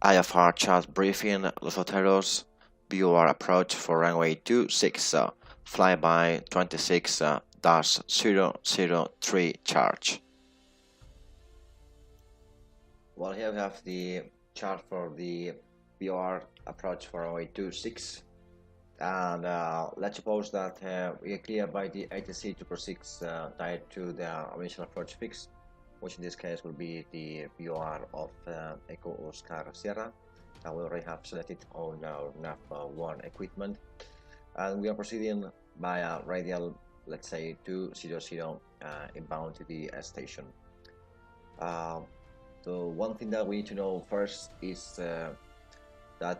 IFR chart briefing, Los Oteros, BOR approach for runway 26, flyby 26-003 charge. Well, here we have the chart for the BOR approach for runway 26, and let's suppose that we are cleared by the ATC 246 diet to the initial approach fix, which in this case will be the BOR of Echo Oscar Sierra that we already have selected on our nav1 equipment, and we are proceeding via radial, let's say 200 inbound to the station. The one thing that we need to know first is that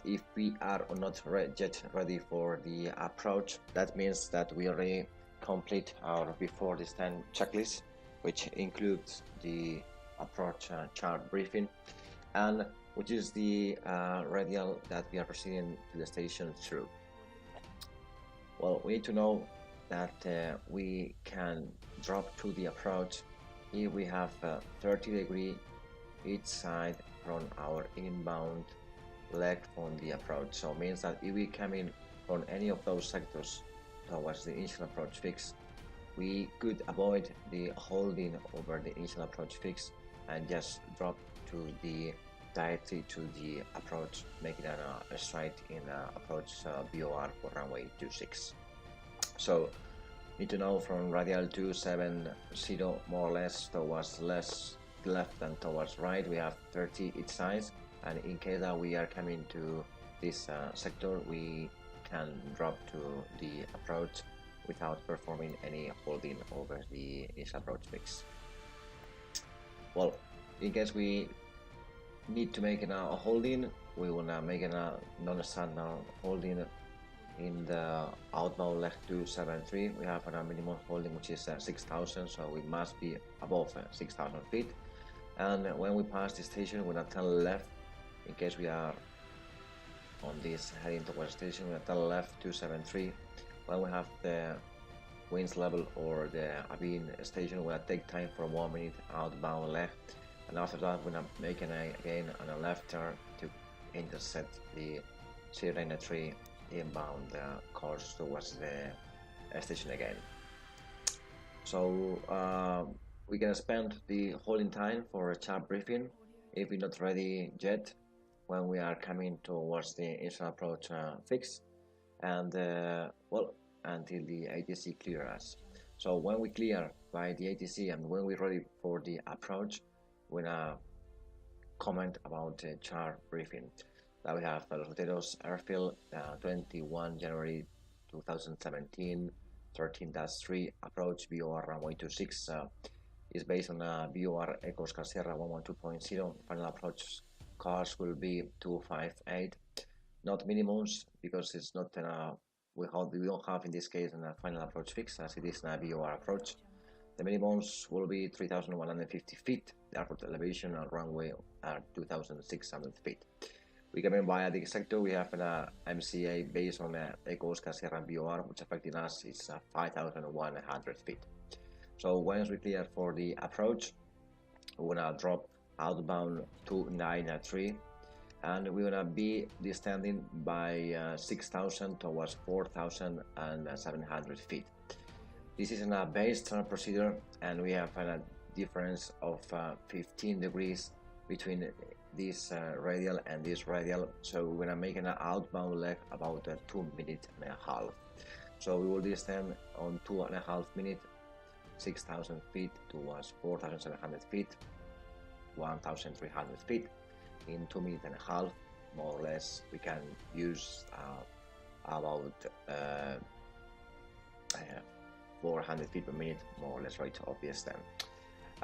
if we are not yet ready for the approach, that means that we already complete our before this time checklist, which includes the approach chart briefing, and which is the radial that we are proceeding to the station through. Well, we need to know that we can drop to the approach if we have 30-degree each side from our inbound leg on the approach. So it means that if we come in from any of those sectors towards the initial approach fix, we could avoid the holding over the initial approach fix and just drop to the directly to the approach, making a straight in approach BOR for runway 26. So need to know from radial 270 more or less towards left than towards right, we have 30 each side, and in case that we are coming to this sector, we can drop to the approach without performing any holding over the initial approach fix. Well, in case we need to make a holding, we will make a non-standard holding in the outbound leg 273. We have a minimum holding which is 6,000, so we must be above 6,000 feet. And when we pass the station, we're gonna turn left. In case we are on this heading towards the station, we're gonna turn left 273. When we have the winds level or the Abin station, we're gonna take time for 1 minute outbound left, and after that we're gonna make again a left turn to intercept the 093 inbound course towards the station again. So we're gonna spend the holding time for a chart briefing if we're not ready yet when we are coming towards the initial approach fix, and well, until the ATC clear us. So when we clear by the ATC and when we're ready for the approach, we're gonna comment about the chart briefing. That we have Los Oteros Airfield, 21 January 2017, 13-3 approach BOR runway 26 is based on BOR Echo Oscar Sierra 112.0. Final approach course will be 258, not minimums because it's not we don't have in this case a final approach fix as it is a BOR approach. The minimums will be 3,150 feet. The airport elevation and runway are 2,600 feet. We come in via the sector. We have an MCA based on Echo Oscar Sierra BOR, which affecting us is 5,100 feet. So once we clear for the approach, we're gonna drop outbound 293, and we're gonna be descending by 6,000 towards 4,700 feet. This is a base turn procedure, and we have a difference of 15 degrees between this radial and this radial, so we're gonna make an outbound leg about 2.5 minutes. So we will descend on 2.5 minutes, 6,000 feet towards 4,700 feet, 1,300 feet in 2.5 minutes, more or less. We can use about 400 feet per minute, more or less, rate of the descent.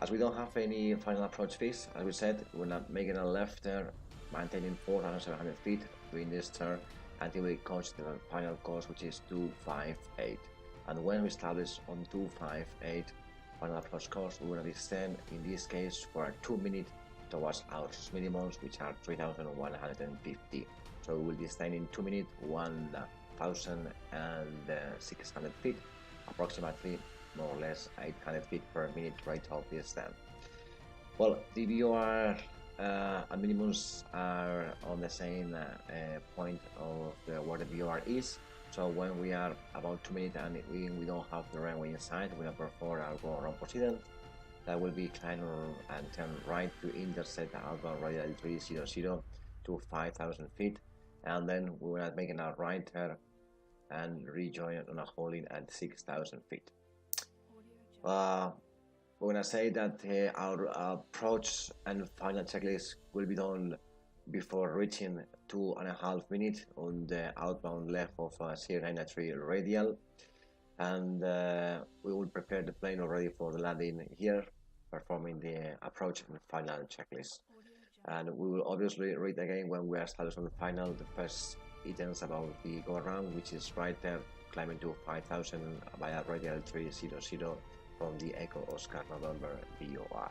As we don't have any final approach fix, as we said, we're not making a left turn, maintaining 4,700 feet during this turn until we coach the final course, which is 258. And when we establish on 258 final approach course, we're going to descend in this case for 2 minutes towards our minimums, which are 3,150. So we will descend in 2 minutes 1,600 feet, approximately more or less 800 feet per minute rate of descent. Well, the BOR and minimums are on the same point of where the VOR is. So when we are about 2 minutes and we don't have the runway inside, we have performed our go around position. That will be climb and turn right to intercept the outbound radial 300 to 5,000 feet, and then we will make a right turn and rejoin on a holding at 6,000 feet. We're gonna say that our approach and final checklist will be done before reaching 2.5 minutes on the outbound left of 093 radial, and we will prepare the plane already for the landing here, performing the approach and final checklist. And we will obviously read again when we are started on the final the first items about the go around, which is right there climbing to 5,000 via radial 300 from the Echo Oscar November VOR.